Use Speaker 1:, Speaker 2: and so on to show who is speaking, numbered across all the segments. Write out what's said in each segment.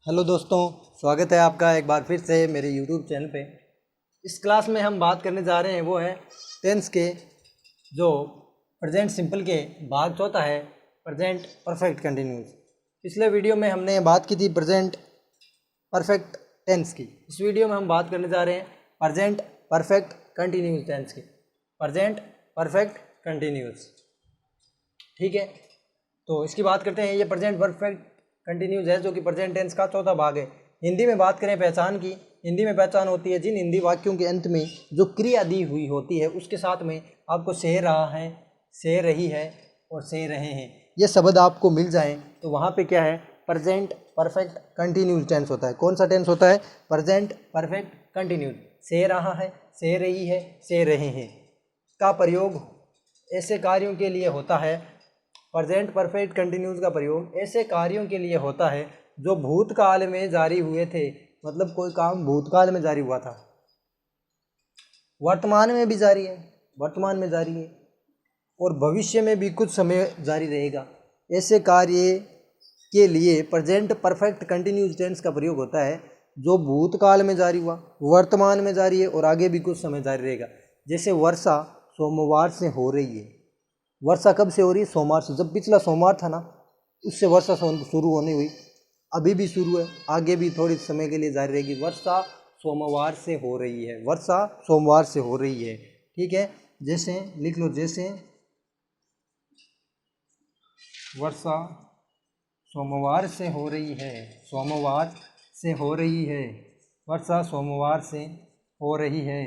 Speaker 1: Hello दोस्तों, स्वागत है आपका एक बार फिर से मेरे यूट्यूब चैनल पे। इस क्लास में हम बात करने जा रहे हैं वो है टेंस के जो प्रेजेंट सिंपल के भाग चौथा है प्रेजेंट परफेक्ट कंटिन्यूस। पिछले वीडियो में हमने बात की थी प्रेजेंट परफेक्ट टेंस की। इस वीडियो में हम बात करने जा रहे हैं प्रेजेंट परफेक्ट कंटिन्यूस टेंस की। प्रेजेंट परफेक्ट कंटिन्यूस, ठीक है। तो इसकी बात करते हैं। ये प्रेजेंट परफेक्ट कंटिन्यूस है जो कि प्रेजेंट टेंस का चौथा भाग है। हिंदी में बात करें पहचान की, हिंदी में पहचान होती है जिन हिंदी वाक्यों के अंत में जो क्रिया दी हुई होती है उसके साथ में आपको सह रहा है, सह रही है और सह रहे हैं ये शब्द आपको मिल जाएं तो वहाँ पे क्या है, प्रेजेंट परफेक्ट कंटिन्यूस टेंस होता है। कौन सा टेंस होता है? Present perfect continuous. सह रहा है, सह रही है, सह रहे हैं का प्रयोग ऐसे कार्यों के लिए होता है। प्रेजेंट परफेक्ट कंटिन्यूस का प्रयोग ऐसे कार्यों के लिए होता है जो भूतकाल में जारी हुए थे। मतलब कोई काम भूतकाल में जारी हुआ था, वर्तमान में भी जारी है, वर्तमान में जारी है और भविष्य में भी कुछ समय जारी रहेगा। ऐसे कार्य के लिए प्रेजेंट परफेक्ट कंटिन्यूस टेंस का प्रयोग होता है जो भूतकाल में जारी हुआ, वर्तमान में जारी है और आगे भी कुछ समय जारी रहेगा। जैसे वर्षा सोमवार से हो रही है। वर्षा कब से हो रही है? सोमवार से। जब पिछला सोमवार था ना, उससे वर्षा शुरू होने हुई, अभी भी शुरू है, आगे भी थोड़ी समय के लिए जारी रहेगी। वर्षा सोमवार से हो रही है, वर्षा सोमवार से हो रही है, ठीक है। जैसे लिख लो, जैसे वर्षा सोमवार से हो रही है, सोमवार से हो रही है, वर्षा सोमवार से हो रही है,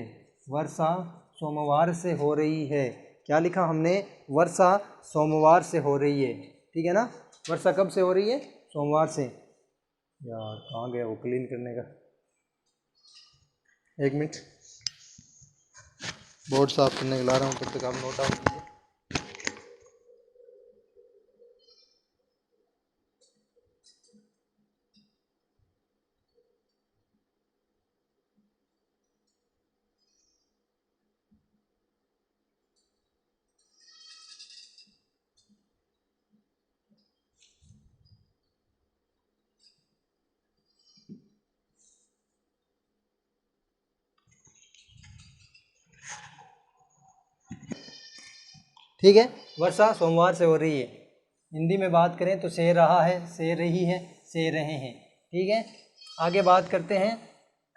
Speaker 1: वर्षा सोमवार से हो रही है। क्या लिखा हमने? वर्षा सोमवार से हो रही है, ठीक है ना। वर्षा कब से हो रही है? सोमवार से। यार कहाँ गया वो क्लीन करने का? एक मिनट, बोर्ड साफ करने के ला रहा हूँ, तब तक आप नोट डाउन कीजिए। ठीक है, वर्षा सोमवार से हो रही है। हिंदी में बात करें तो सह रहा है, सह रही है, सह रहे हैं, ठीक है। आगे बात करते हैं।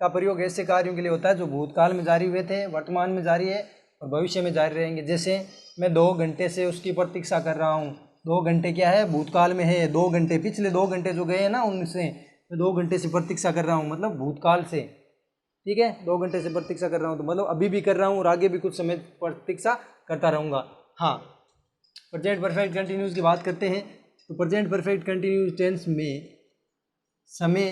Speaker 1: का प्रयोग ऐसे कार्यों के लिए होता है जो भूतकाल में जारी हुए थे, वर्तमान में जारी है और भविष्य में जारी रहेंगे। जैसे मैं 2 घंटे से उसकी प्रतीक्षा कर रहा हूँ। 2 घंटे क्या है? भूतकाल में है। 2 घंटे, पिछले 2 घंटे जो गए हैं ना, उनसे मैं 2 घंटे से प्रतीक्षा कर रहा हूँ, मतलब भूतकाल से, ठीक है। 2 घंटे से प्रतीक्षा कर रहा हूँ तो मतलब अभी भी कर रहा हूँ और आगे भी कुछ समय प्रतीक्षा करता रहूँगा। हाँ, प्रेजेंट परफेक्ट कंटिन्यूस की बात करते हैं तो प्रेजेंट परफेक्ट कंटिन्यूस टेंस में समय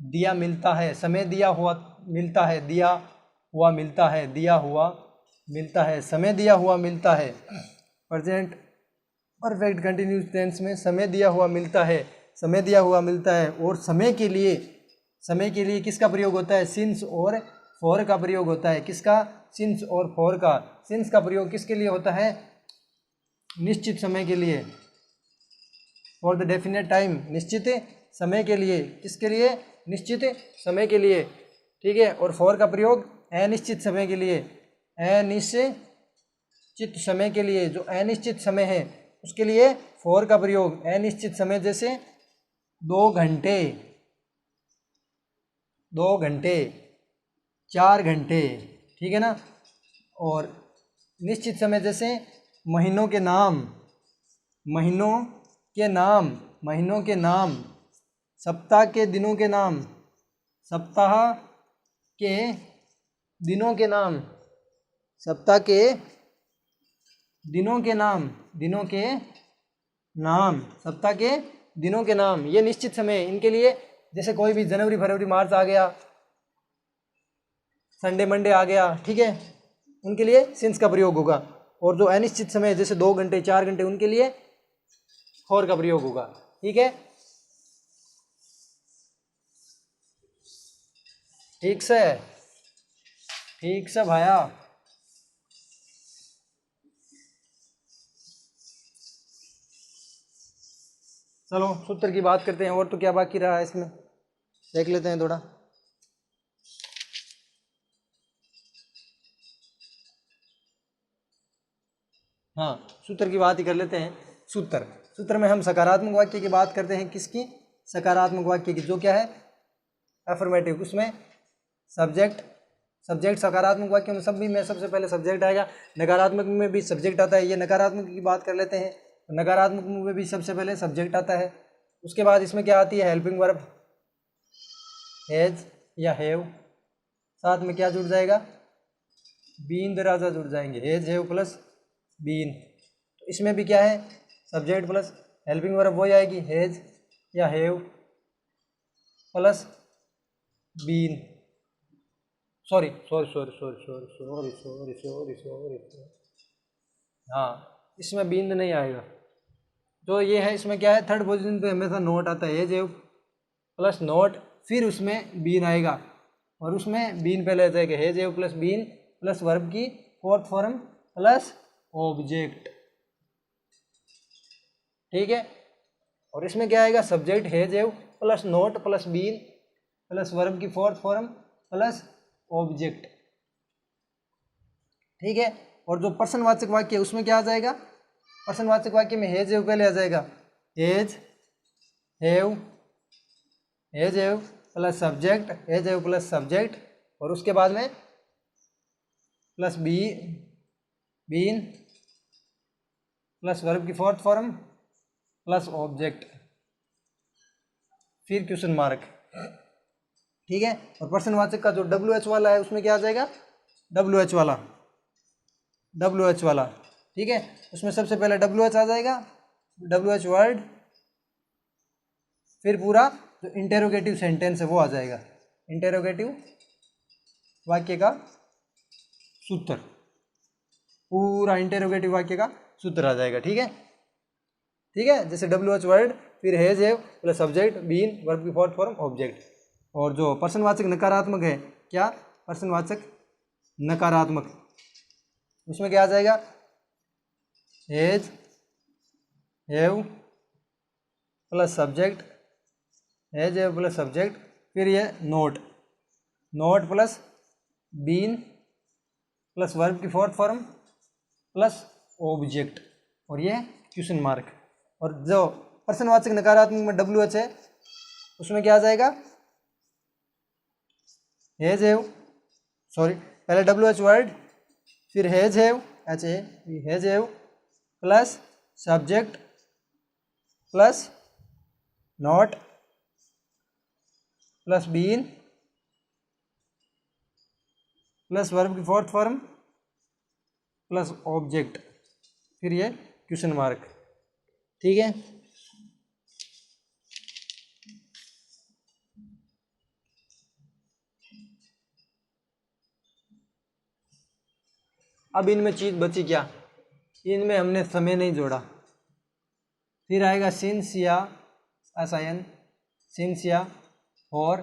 Speaker 1: दिया मिलता है, समय दिया हुआ मिलता है, दिया हुआ मिलता है, दिया हुआ मिलता है, समय दिया हुआ मिलता है। प्रेजेंट परफेक्ट कंटिन्यूस टेंस में समय दिया हुआ मिलता है, समय दिया हुआ मिलता है और समय के लिए किसका प्रयोग होता है? सिंस और फॉर का प्रयोग होता है। किसका? सिंस और फॉर का। सिंस का प्रयोग किसके लिए होता है? निश्चित समय के लिए, फॉर द डेफिनेट टाइम, निश्चित समय के लिए। किसके लिए? निश्चित समय के लिए, ठीक है। और फॉर का प्रयोग अनिश्चित समय के लिए, अनिश्चित समय के लिए। जो अनिश्चित समय है उसके लिए फॉर का प्रयोग अनिश्चित समय। जैसे 2 घंटे, 2 घंटे, 4 घंटे, ठीक है ना। और निश्चित समय जैसे महीनों के नाम, महीनों के नाम, महीनों के नाम, सप्ताह के दिनों के नाम, सप्ताह के दिनों के नाम, सप्ताह के दिनों के नाम, दिनों के नाम, सप्ताह के दिनों के नाम। ये निश्चित समय इनके लिए। जैसे कोई भी जनवरी फरवरी मार्च आ गया, संडे मंडे आ गया, ठीक है, उनके लिए सिंस का प्रयोग होगा। और जो अनिश्चित समय जैसे 2 घंटे 4 घंटे, उनके लिए फॉर का प्रयोग होगा, ठीक है। ठीक से, ठीक से भाया। चलो सूत्र की बात करते हैं। और तो क्या बाकी रहा है इसमें, देख लेते हैं थोड़ा। हाँ, सूत्र की बात ही कर लेते हैं। सूत्र में हम सकारात्मक वाक्य की बात करते हैं। किसकी? सकारात्मक वाक्य की, जो क्या है अफर्मेटिव। उसमें सब्जेक्ट सकारात्मक वाक्य में सब भी में सबसे पहले सब्जेक्ट आएगा, नकारात्मक में भी सब्जेक्ट आता है। ये नकारात्मक की बात कर लेते हैं, नकारात्मक में भी सबसे पहले सब्जेक्ट आता है। उसके बाद इसमें क्या आती है, हेल्पिंग वर्ब हैज या हैव, साथ में क्या जुड़ जाएगा, बीन दराजा जुड़ जाएंगे, हैज हैव प्लस बीन। तो इसमें भी क्या है, सब्जेक्ट प्लस हेल्पिंग वर्ब वही आएगी, हैज या हैव प्लस बीन। सॉरी, हाँ, इसमें बीन नहीं आएगा। जो ये है इसमें क्या है, थर्ड पोजीशन पे हमेशा नोट आता है, हैज हैव प्लस नोट, फिर उसमें बीन आएगा और उसमें बीन पहले आ जाएगा, has have plus been plus verb की फोर्थ फॉर्म प्लस ऑब्जेक्ट। ठीक है, और इसमें क्या आएगा, subject has have plus not plus been plus verb की फोर्थ फॉर्म प्लस ऑब्जेक्ट। ठीक है, और जो पर्सनवाचक वाक्य है उसमें क्या आ जाएगा, पर्सनवाचक वाक्य में हैज हैव पहले आ जाएगा, has have plus subject, has have plus subject, और उसके बाद में प्लस बीन प्लस वर्ब की फोर्थ फॉर्म प्लस ऑब्जेक्ट, फिर क्वेश्चन मार्क। ठीक है, और पर्सनवाचक का जो WH वाला है उसमें क्या आ जाएगा, WH वाला। ठीक है, उसमें सबसे पहले WH आ जाएगा, WH वर्ड, फिर पूरा जो इंटेरोगेटिव सेंटेंस है वो आ जाएगा, इंटेरोगेटिव वाक्य का सूत्र, पूरा इंटेरोगेटिव वाक्य का सूत्र आ जाएगा। ठीक है, जैसे WH वर्ड, फिर has have plus subject been verb की फोर्थ फॉर्म ऑब्जेक्ट। और जो पर्सनवाचक नकारात्मक है, क्या पर्सनवाचक नकारात्मक, उसमें क्या आ जाएगा, has have plus subject, has have plus subject, फिर ये not plus been plus verb की फोर्थ फॉर्म प्लस ऑब्जेक्ट, और ये क्वेश्चन मार्क। और जो पर्सनवाचक नकारात्मक में WH है उसमें क्या आ जाएगा, हैज हैव, सॉरी पहले WH वर्ड, फिर has have plus subject plus not plus been plus verb की फोर्थ फॉर्म प्लस ऑब्जेक्ट, फिर ये क्वेश्चन मार्क। ठीक है, अब इनमें चीज बची क्या, इनमें हमने समय नहीं जोड़ा। फिर आएगा सिंस या SIN, सिंस या फॉर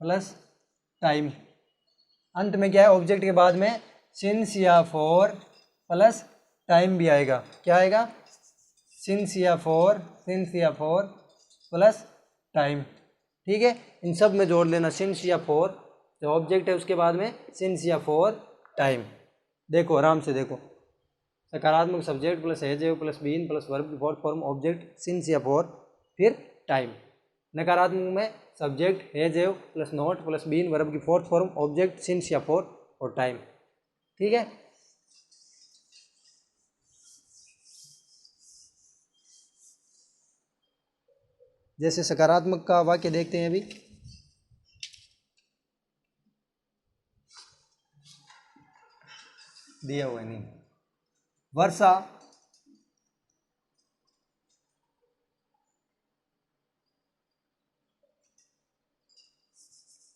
Speaker 1: प्लस टाइम। अंत में क्या है, ऑब्जेक्ट के बाद में सिंस या फॉर प्लस टाइम भी आएगा। क्या आएगा, सिंस या फॉर प्लस टाइम। ठीक है, इन सब में जोड़ लेना, सिंस या फॉर, जो ऑब्जेक्ट है उसके बाद में सिंस या फॉर टाइम। देखो आराम से देखो, सकारात्मक subject plus has have plus been plus verb की फोर्थ फॉर्म ऑब्जेक्ट सिंस या फॉर, फिर टाइम। नकारात्मक में subject has have plus not plus been verb की फोर्थ फॉर्म ऑब्जेक्ट सिंस या फॉर और टाइम। ठीक है, जैसे सकारात्मक का वाक्य देखते हैं अभी, दिया हुआ नहीं, वर्षा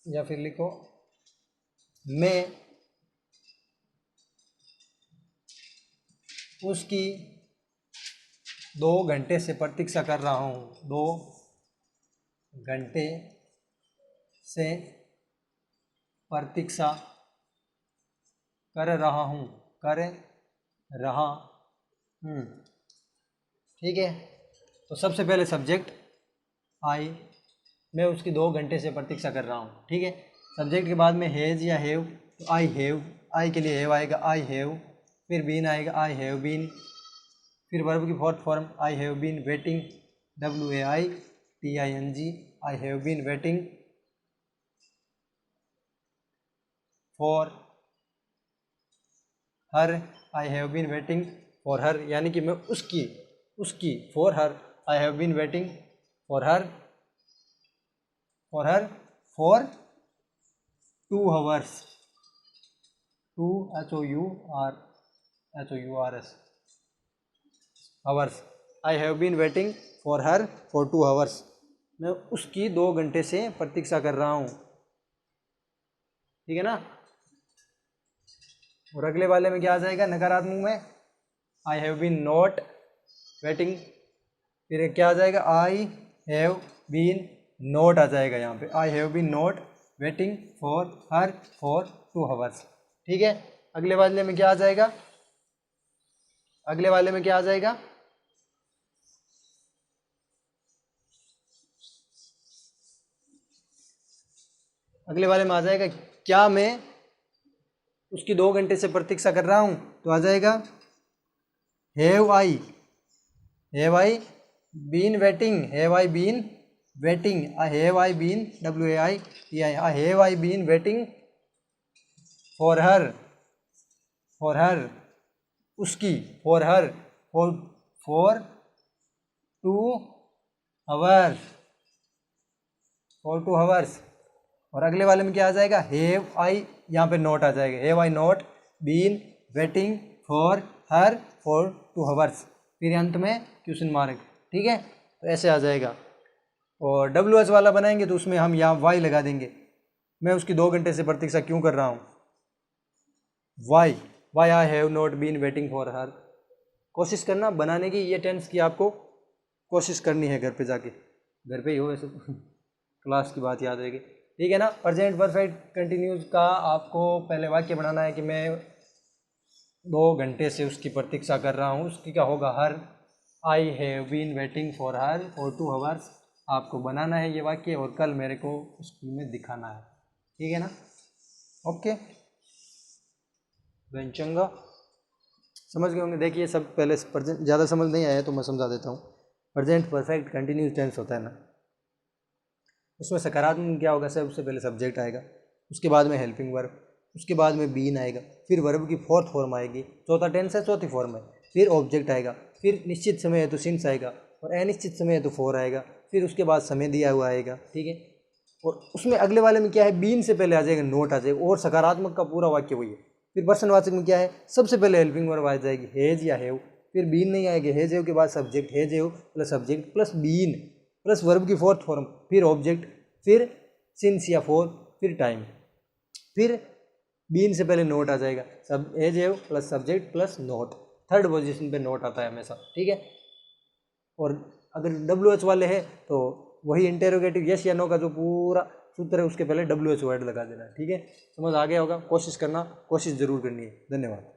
Speaker 1: या फिर लिखो मैं उसकी 2 घंटे से प्रतीक्षा कर रहा हूँ, 2 घंटे से प्रतीक्षा कर रहा हूँ। ठीक है, तो सबसे पहले सब्जेक्ट आई, मैं उसकी 2 घंटे से प्रतीक्षा कर रहा हूँ, ठीक है। सब्जेक्ट के बाद में हैज़ या हैव, तो आई हैव, आई के लिए हैव आएगा आई हैव, फिर बीन आएगा आई हैव बीन, फिर वर्ब की fourth form I have been waiting, WAITING, I have been waiting for her, I have been waiting for her, यानी कि मैं उसकी for her, I have been waiting for her for 2 hours, 2 HOURS hours, I have been waiting for her for 2 hours, मैं उसकी 2 घंटे से प्रतीक्षा कर रहा हूँ, ठीक है ना। और अगले वाले में क्या आ जाएगा नकारात्मक में, I have been not waiting, फिर क्या आ जाएगा आई हैव बीन नॉट आ जाएगा यहाँ पे, I have been not waiting for her for 2 hours, ठीक है। अगले वाले में क्या आ जाएगा, अगले वाले में क्या आ जाएगा, अगले वाले में आ जाएगा क्या मैं उसकी 2 घंटे से प्रतीक्षा कर रहा हूँ, तो आ जाएगा have I been waiting, have I been waiting, have I been WAITI, have I been waiting for her उसकी, for her for 2 hours, for 2 hours। और अगले वाले में क्या आ जाएगा हैव आई, यहाँ पे नोट आ जाएगा, have I not been waiting for her for 2 hours, फिर अंत में क्वेश्चन मार्क, ठीक है। तो ऐसे आ जाएगा। और WH वाला बनाएंगे तो उसमें हम यहाँ वाई लगा देंगे, मैं उसकी 2 घंटे से प्रतीक्षा क्यों कर रहा हूँ, why I have not been waiting for her. कोशिश करना बनाने की, ये टेंस की आपको कोशिश करनी है घर पे जाके, घर पे ही हो वैसे क्लास की बात याद रहेगी, ठीक है ना। प्रेजेंट परफेक्ट कंटिन्यूज का आपको पहले वाक्य बनाना है कि मैं 2 घंटे से उसकी प्रतीक्षा कर रहा हूँ, उसकी क्या होगा her, I have been waiting for her for 2 hours, आपको बनाना है ये वाक्य और कल मेरे को स्कूल में दिखाना है, ठीक है ना। ओके चंगा, समझ गए होंगे। देखिए सब पहले प्रेजेंट ज़्यादा समझ नहीं आया तो मैं समझा देता हूँ। प्रेजेंट परफेक्ट कंटिन्यूस टेंस होता है ना, उसमें सकारात्मक क्या होगा, सबसे पहले सब्जेक्ट आएगा, उसके बाद में हेल्पिंग वर्ब, उसके बाद में बीन आएगा, फिर वर्ब की फोर्थ फॉर्म आएगी, चौथा टेंस है चौथी फॉर्म है, फिर ऑब्जेक्ट आएगा, फिर निश्चित समय है तो सिंस आएगा, और अनिश्चित समय है तो फॉर आएगा, फिर उसके बाद समय दिया हुआ आएगा, ठीक है। और उसमें अगले वाले में क्या है, बीन से पहले आ जाएगा नोट आ जाएगा, और सकारात्मक का पूरा वाक्य वही है। फिर प्रश्नवाचक में क्या है, सबसे पहले हेल्पिंग वर्ब आ जाएगी हैज या हैव, फिर बीन नहीं आएगी, हैज हैव के बाद subject, has have plus subject plus been plus verb की फोर्थ फॉर्म, फिर ऑब्जेक्ट, फिर सिंस या फॉर, फिर टाइम, फिर बीन से पहले नोट आ जाएगा, सब has have plus subject plus not, third position पे नोट आता है हमेशा, ठीक है। और अगर WH वाले हैं तो वही इंटेरोगेटिव यस या नो का जो पूरा सूत्र है उसके पहले WH वर्ड लगा देना, ठीक है। समझ आ गया होगा, कोशिश करना, कोशिश जरूर करनी है। धन्यवाद।